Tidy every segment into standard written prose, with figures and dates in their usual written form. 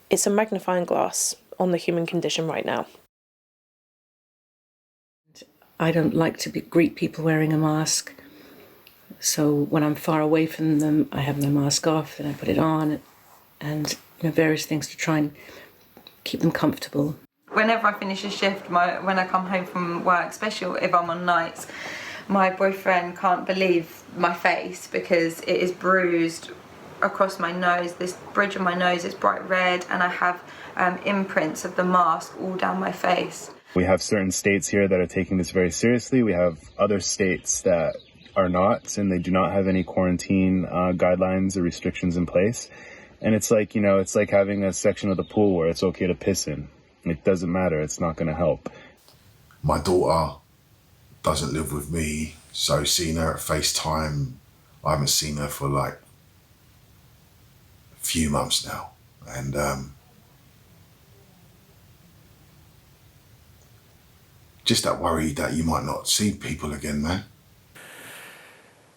It's a magnifying glass on the human condition right now. I don't like to greet people wearing a mask. So when I'm far away from them, I have my mask off and I put it on, and various things to try and keep them comfortable. Whenever I finish a shift, when I come home from work, especially if I'm on nights, my boyfriend can't believe my face because it is bruised across my nose. This bridge of my nose is bright red, and I have imprints of the mask all down my face. We have certain states here that are taking this very seriously. We have other states that are not, and they do not have any quarantine guidelines or restrictions in place. And it's like, it's like having a section of the pool where it's okay to piss in. It doesn't matter. It's not going to help. My daughter doesn't live with me, so seeing her at FaceTime, I haven't seen her for like a few months now. And just that worry that you might not see people again, man.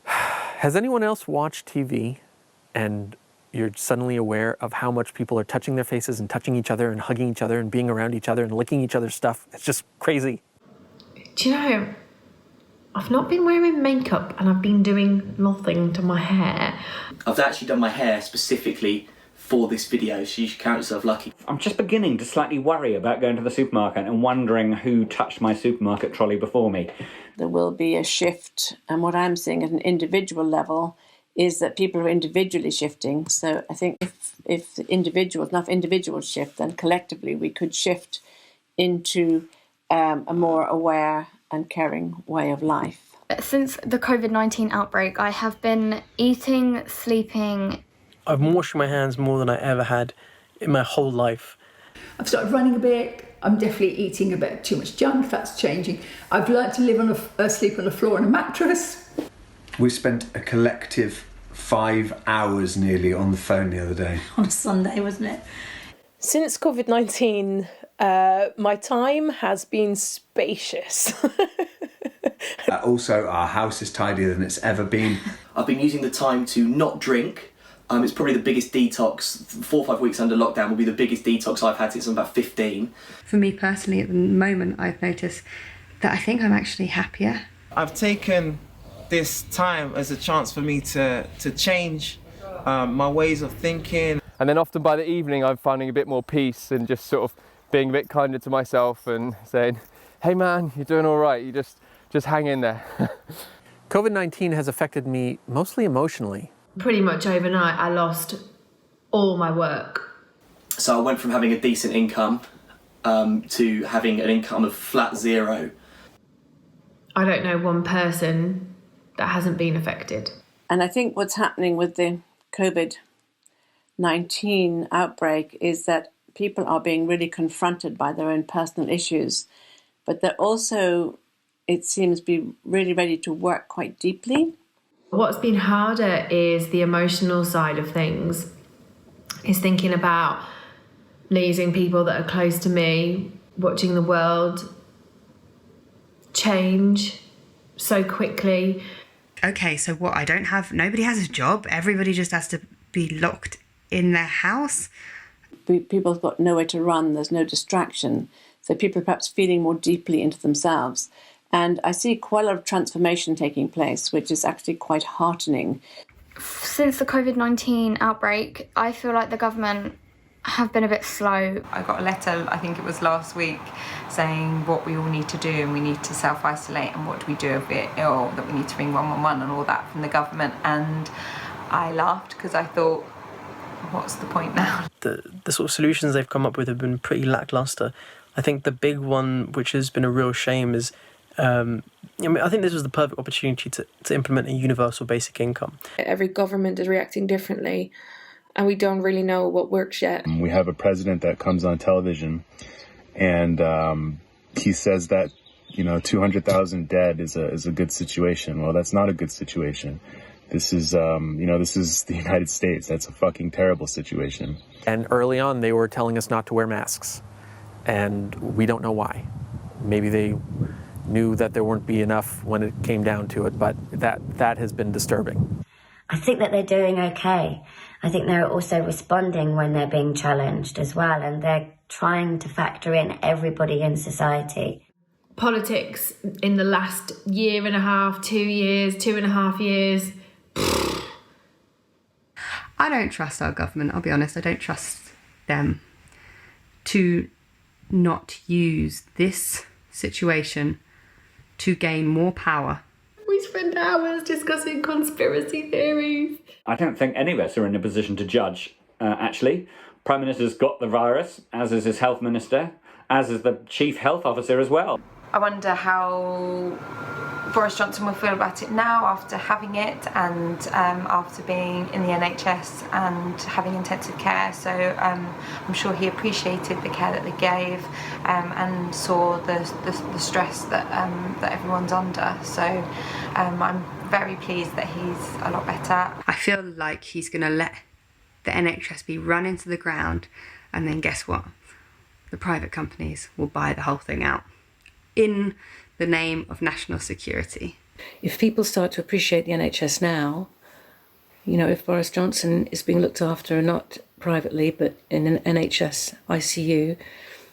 Has anyone else watched TV and you're suddenly aware of how much people are touching their faces and touching each other and hugging each other and being around each other and licking each other's stuff? It's just crazy. Do you know, I've not been wearing makeup and I've been doing nothing to my hair. I've actually done my hair specifically for this video, so you should count yourself lucky. I'm just beginning to slightly worry about going to the supermarket and wondering who touched my supermarket trolley before me. There will be a shift, and what I'm seeing at an individual level is that people are individually shifting. So I think if enough individuals shift, then collectively we could shift into a more aware and caring way of life. Since the COVID-19 outbreak, I have been eating, sleeping. I've been washing my hands more than I ever had in my whole life. I've started running a bit. I'm definitely eating a bit too much junk. That's changing. I've learnt to sleep on the floor on a mattress. We spent a collective 5 hours nearly on the phone the other day. On a Sunday, wasn't it? Since COVID-19, my time has been spacious. Also, our house is tidier than it's ever been. I've been using the time to not drink. It's probably the biggest detox. 4 or 5 weeks under lockdown will be the biggest detox I've had since I'm about 15. For me personally, at the moment, I've noticed that I think I'm actually happier. I've taken this time as a chance for me to change my ways of thinking. And then often by the evening, I'm finding a bit more peace and just sort of being a bit kinder to myself and saying, hey man, you're doing all right. You just hang in there. COVID-19 has affected me mostly emotionally. Pretty much overnight, I lost all my work. So I went from having a decent income to having an income of flat zero. I don't know one person that hasn't been affected. And I think what's happening with the COVID-19 outbreak is that people are being really confronted by their own personal issues, but they're also, it seems, be really ready to work quite deeply. What's been harder is the emotional side of things, is thinking about losing people that are close to me, watching the world change so quickly. Okay, so what? Nobody has a job. Everybody just has to be locked in their house. People have got nowhere to run. There's no distraction. So people are perhaps feeling more deeply into themselves. And I see quite a lot of transformation taking place, which is actually quite heartening. Since the COVID-19 outbreak, I feel like the government have been a bit slow. I got a letter, I think it was last week, saying what we all need to do, and we need to self-isolate, and what do we do if we're ill, that we need to ring 111 and all that from the government. And I laughed because I thought, what's the point now? The sort of solutions they've come up with have been pretty lackluster. I think the big one, which has been a real shame, is I think this was the perfect opportunity to implement a universal basic income. Every government is reacting differently, and we don't really know what works yet. We have a president that comes on television, and he says that 200,000 dead is a good situation. Well, that's not a good situation. This is this is the United States. That's a fucking terrible situation. And early on, they were telling us not to wear masks, and we don't know why. Maybe they knew that there wouldn't be enough when it came down to it, but that has been disturbing. I think that they're doing okay. I think they're also responding when they're being challenged as well, and they're trying to factor in everybody in society. Politics in the last year and a half, 2 years, 2.5 years. I don't trust our government, I'll be honest. I don't trust them to not use this situation to gain more power. We spend hours discussing conspiracy theories. I don't think any of us are in a position to judge, actually. Prime Minister's got the virus, as is his health minister, as is the chief health officer as well. I wonder how Boris Johnson will feel about it now after having it and after being in the NHS and having intensive care. So I'm sure he appreciated the care that they gave and saw the stress that everyone's under. So I'm very pleased that he's a lot better. I feel like he's going to let the NHS be run into the ground, and then guess what? The private companies will buy the whole thing out in the name of national security. If people start to appreciate the NHS now, you know, if Boris Johnson is being looked after not privately but in an NHS ICU,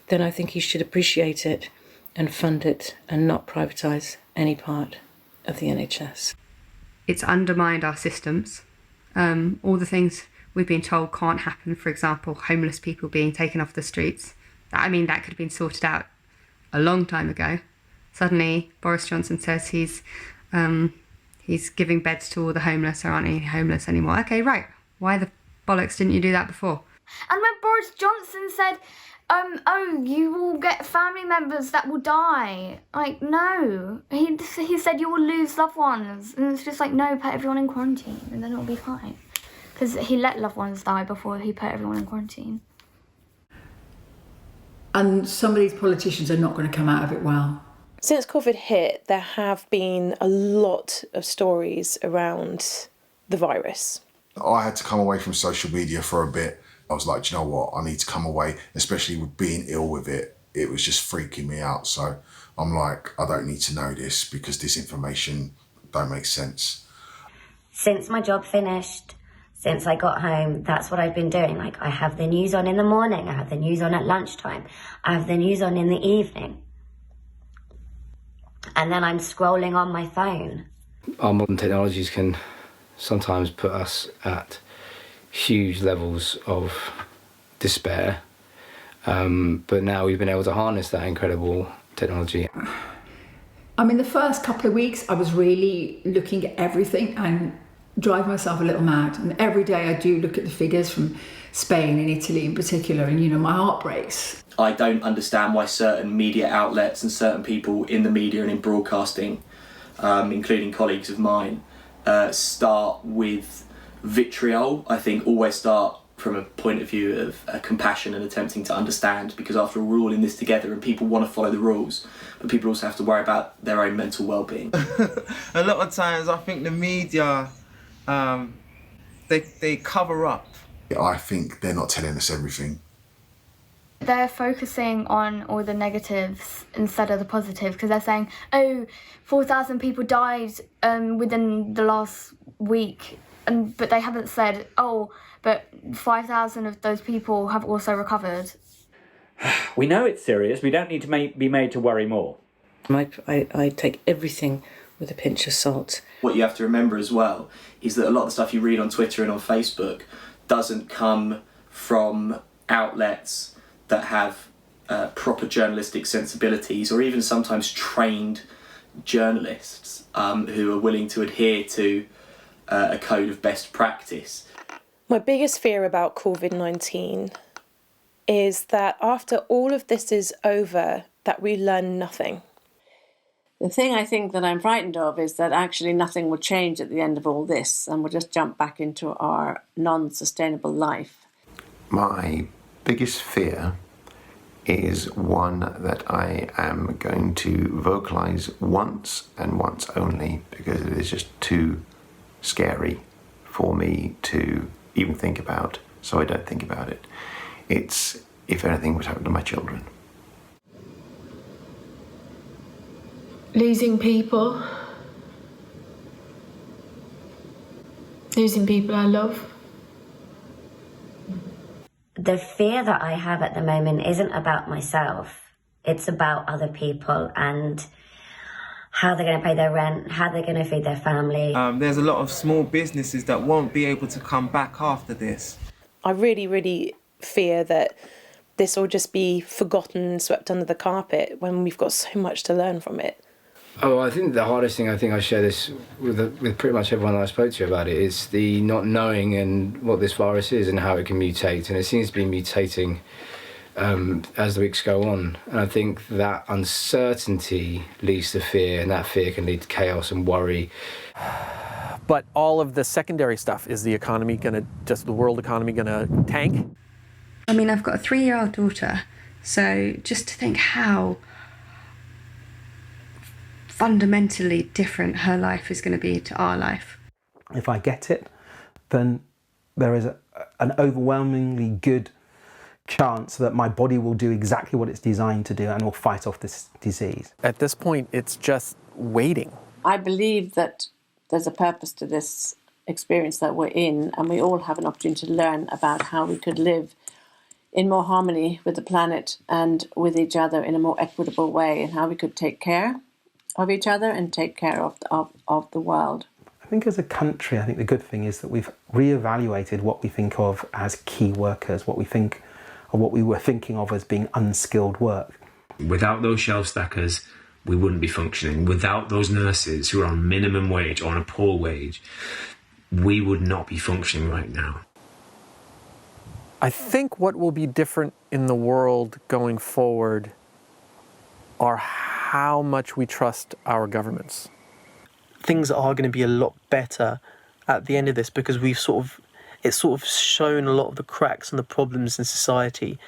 then I think he should appreciate it and fund it and not privatise any part of the NHS. It's undermined our systems. All the things we've been told can't happen, for example, homeless people being taken off the streets. I mean, that could have been sorted out a long time ago. Suddenly, Boris Johnson says he's giving beds to all the homeless. There aren't any homeless anymore. Okay, right. Why the bollocks didn't you do that before? And when Boris Johnson said, oh, you will get family members that will die. Like, no. He said you will lose loved ones. And it's just like, no, put everyone in quarantine and then it'll be fine. Because he let loved ones die before he put everyone in quarantine. And some of these politicians are not going to come out of it well. Since COVID hit, there have been a lot of stories around the virus. I had to come away from social media for a bit. I was like, do you know what? I need to come away, especially with being ill with it. It was just freaking me out. So I'm like, I don't need to know this because this information don't make sense. Since my job finished, since I got home, that's what I've been doing. Like, I have the news on in the morning, I have the news on at lunchtime, I have the news on in the evening. And then I'm scrolling on my phone. Our modern technologies can sometimes put us at huge levels of despair. But now we've been able to harness that incredible technology. I mean, the first couple of weeks, I was really looking at everything and drive myself a little mad. And every day I do look at the figures from Spain and Italy in particular, and, you know, my heart breaks. I don't understand why certain media outlets and certain people in the media and in broadcasting, including colleagues of mine, start with vitriol. I think always start from a point of view of compassion and attempting to understand, because after all, we're all in this together and people want to follow the rules, but people also have to worry about their own mental well-being. A lot of times I think the media, they cover up. I think they're not telling us everything. They're focusing on all the negatives instead of the positives, because they're saying, oh, 4,000 people died within the last week, but they haven't said, oh, but 5,000 of those people have also recovered. We know it's serious. We don't need to be made to worry more. I take everything with a pinch of salt. What you have to remember as well is that a lot of the stuff you read on Twitter and on Facebook doesn't come from outlets that have proper journalistic sensibilities, or even sometimes trained journalists who are willing to adhere to a code of best practice. My biggest fear about COVID-19 is that after all of this is over, that we learn nothing. The thing I think that I'm frightened of is that actually nothing will change at the end of all this, and we'll just jump back into our non-sustainable life. My biggest fear is one that I am going to vocalise once and once only, because it is just too scary for me to even think about, so I don't think about it. It's if anything would happen to my children. Losing people. Losing people I love. the fear that I have at the moment isn't about myself. It's about other people and how they're going to pay their rent, how they're going to feed their family. There's a lot of small businesses that won't be able to come back after this. I really, really fear that this will just be forgotten, swept under the carpet when we've got so much to learn from it. Oh, I think the hardest thing, I think I share this with pretty much everyone that I spoke to about it, is the not knowing and what this virus is and how it can mutate. And it seems to be mutating as the weeks go on. And I think that uncertainty leads to fear, and that fear can lead to chaos and worry. But all of the secondary stuff, is the economy gonna, just the world economy gonna tank? I mean, I've got a 3-year-old daughter, so just to think how fundamentally different her life is going to be to our life. If I get it, then there is an overwhelmingly good chance that my body will do exactly what it's designed to do and will fight off this disease. At this point, it's just waiting. I believe that there's a purpose to this experience that we're in, and we all have an opportunity to learn about how we could live in more harmony with the planet and with each other in a more equitable way, and how we could take care of each other and take care of the world. I think as a country, I think the good thing is that we've reevaluated what we think of as key workers, what we think, or what we were thinking of as being unskilled work. Without those shelf stackers, we wouldn't be functioning. Without those nurses who are on minimum wage or on a poor wage, we would not be functioning right now. I think what will be different in the world going forward are how much we trust our governments. Things are going to be a lot better at the end of this, because it's sort of shown a lot of the cracks and the problems in society.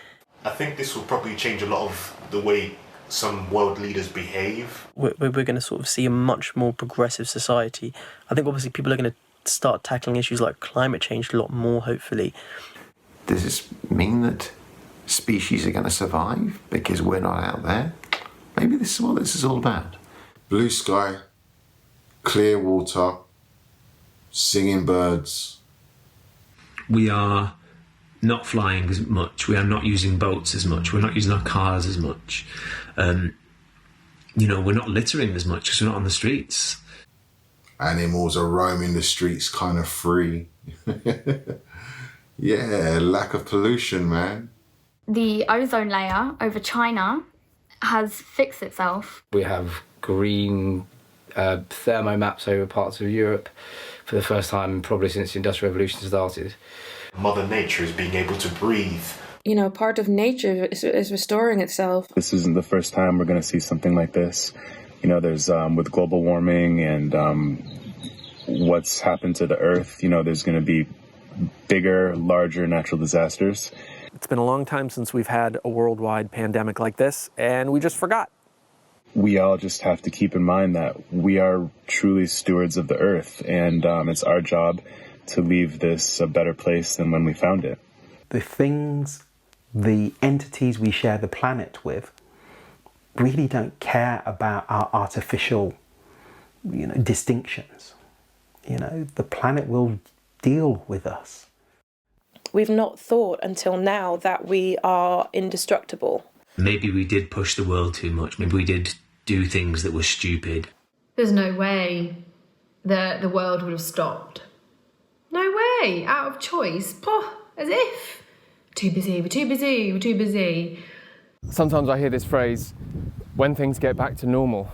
I think this will probably change a lot of the way some world leaders behave. We're going to sort of see a much more progressive society. I think obviously people are going to start tackling issues like climate change a lot more, hopefully. Does this mean that species are going to survive because we're not out there? Maybe this is what this is all about. Blue sky, clear water, singing birds. We are not flying as much. We are not using boats as much. We're not using our cars as much. We're not littering as much because we're not on the streets. Animals are roaming the streets kind of free. Yeah, lack of pollution, man. The ozone layer over China has fixed itself. We have green thermo maps over parts of Europe for the first time probably since the Industrial Revolution started. Mother Nature is being able to breathe. Part of nature is restoring itself. This isn't the first time we're going to see something like this. There's with global warming and what's happened to the Earth, there's going to be bigger, larger natural disasters. It's been a long time since we've had a worldwide pandemic like this, and we just forgot. We all just have to keep in mind that we are truly stewards of the Earth, and it's our job to leave this a better place than when we found it. The entities we share the planet with really don't care about our artificial, distinctions. The planet will deal with us. We've not thought until now that we are indestructible. Maybe we did push the world too much. Maybe we did do things that were stupid. There's no way that the world would have stopped. No way, out of choice. As if. Too busy, we're too busy, we're too busy. Sometimes I hear this phrase, when things get back to normal.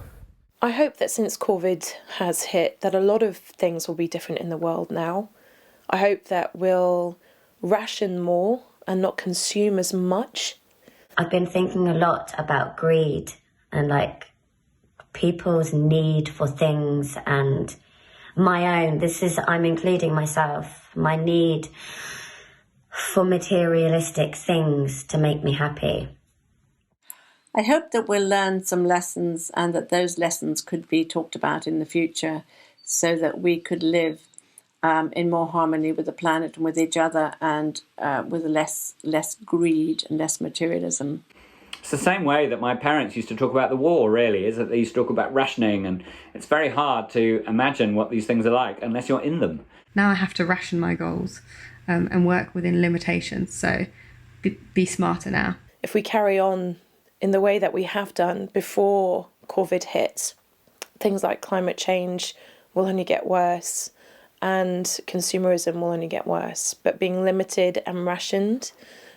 I hope that since COVID has hit, that a lot of things will be different in the world now. I hope that we'll ration more and not consume as much. I've been thinking a lot about greed and people's need for things, and my own, I'm including myself, my need for materialistic things to make me happy. I hope that we'll learn some lessons, and that those lessons could be talked about in the future, so that we could live in more harmony with the planet and with each other, and with less greed and less materialism. It's the same way that my parents used to talk about the war, really, is that they used to talk about rationing, and it's very hard to imagine what these things are like unless you're in them. Now I have to ration my goals and work within limitations. So be smarter now. If we carry on in the way that we have done before COVID hit, things like climate change will only get worse and consumerism will only get worse. But being limited and rationed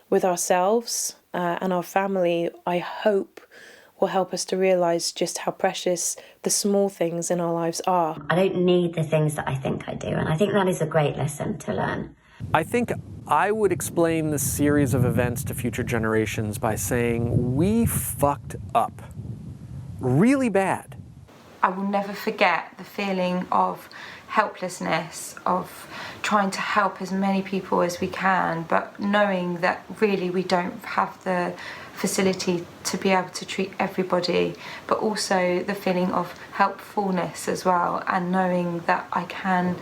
with ourselves and our family, I hope, will help us to realise just how precious the small things in our lives are. I don't need the things that I think I do, and I think that is a great lesson to learn. I think I would explain the series of events to future generations by saying we fucked up really bad. I will never forget the feeling of helplessness, of trying to help as many people as we can, but knowing that really we don't have the facility to be able to treat everybody, but also the feeling of helpfulness as well, and knowing that I can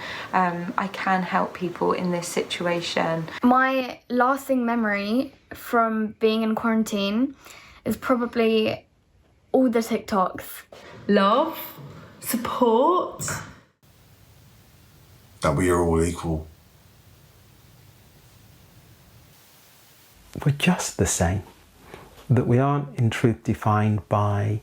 help people in this situation. My lasting memory from being in quarantine is probably all the TikToks. Love, support. That we are all equal. We're just the same. That we aren't in truth defined by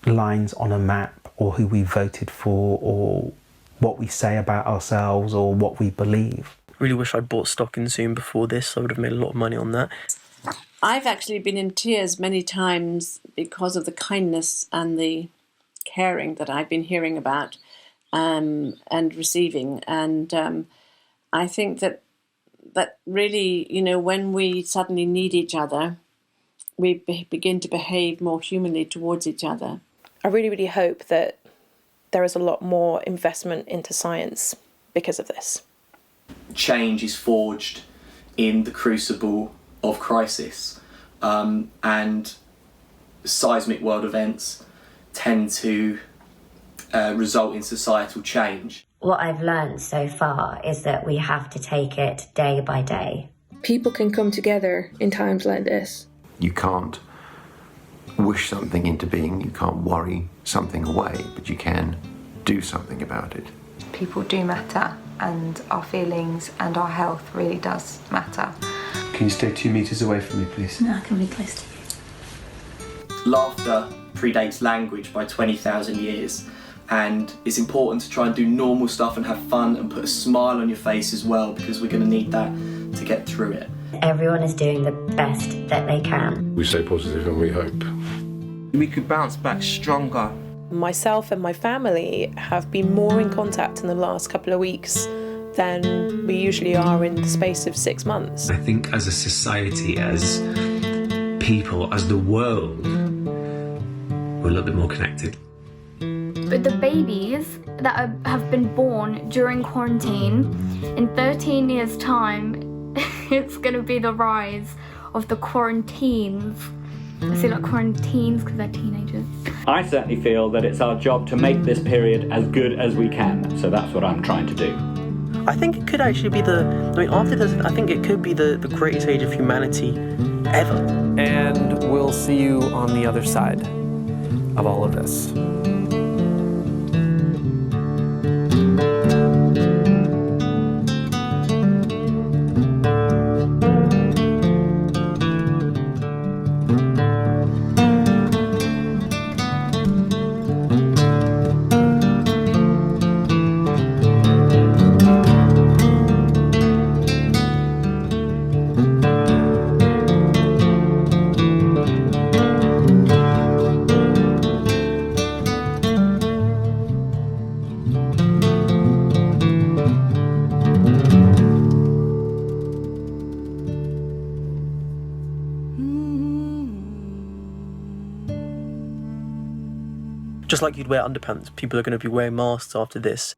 lines on a map or who we voted for or what we say about ourselves or what we believe. Really wish I'd bought stock in Zoom before this. I would have made a lot of money on that. I've actually been in tears many times because of the kindness and the caring that I've been hearing about and receiving. And I think that really, you know, when we suddenly need each other, we begin to behave more humanly towards each other. I really, really hope that there is a lot more investment into science because of this. Change is forged in the crucible of crisis, and seismic world events tend to result in societal change. What I've learned so far is that we have to take it day by day. People can come together in times like this. You can't wish something into being, you can't worry something away, but you can do something about it. People do matter, and our feelings and our health really does matter. Can you stay 2 meters away from me, please? No, I can be close to you. Laughter predates language by 20,000 years, and it's important to try and do normal stuff and have fun and put a smile on your face as well, because we're going to need that to get through it. Everyone is doing the best that they can. We stay positive and we hope. We could bounce back stronger. Myself and my family have been more in contact in the last couple of weeks than we usually are in the space of 6 months. I think as a society, as people, as the world, we're a little bit more connected. But the babies that have been born during quarantine, in 13 years' time, it's going to be the rise of the quarantines. I say like quarantines because they're teenagers. I certainly feel that it's our job to make this period as good as we can, so that's what I'm trying to do. I think it could actually be after this, I think it could be the greatest age of humanity ever. And we'll see you on the other side of all of this. Just like you'd wear underpants, people are going to be wearing masks after this.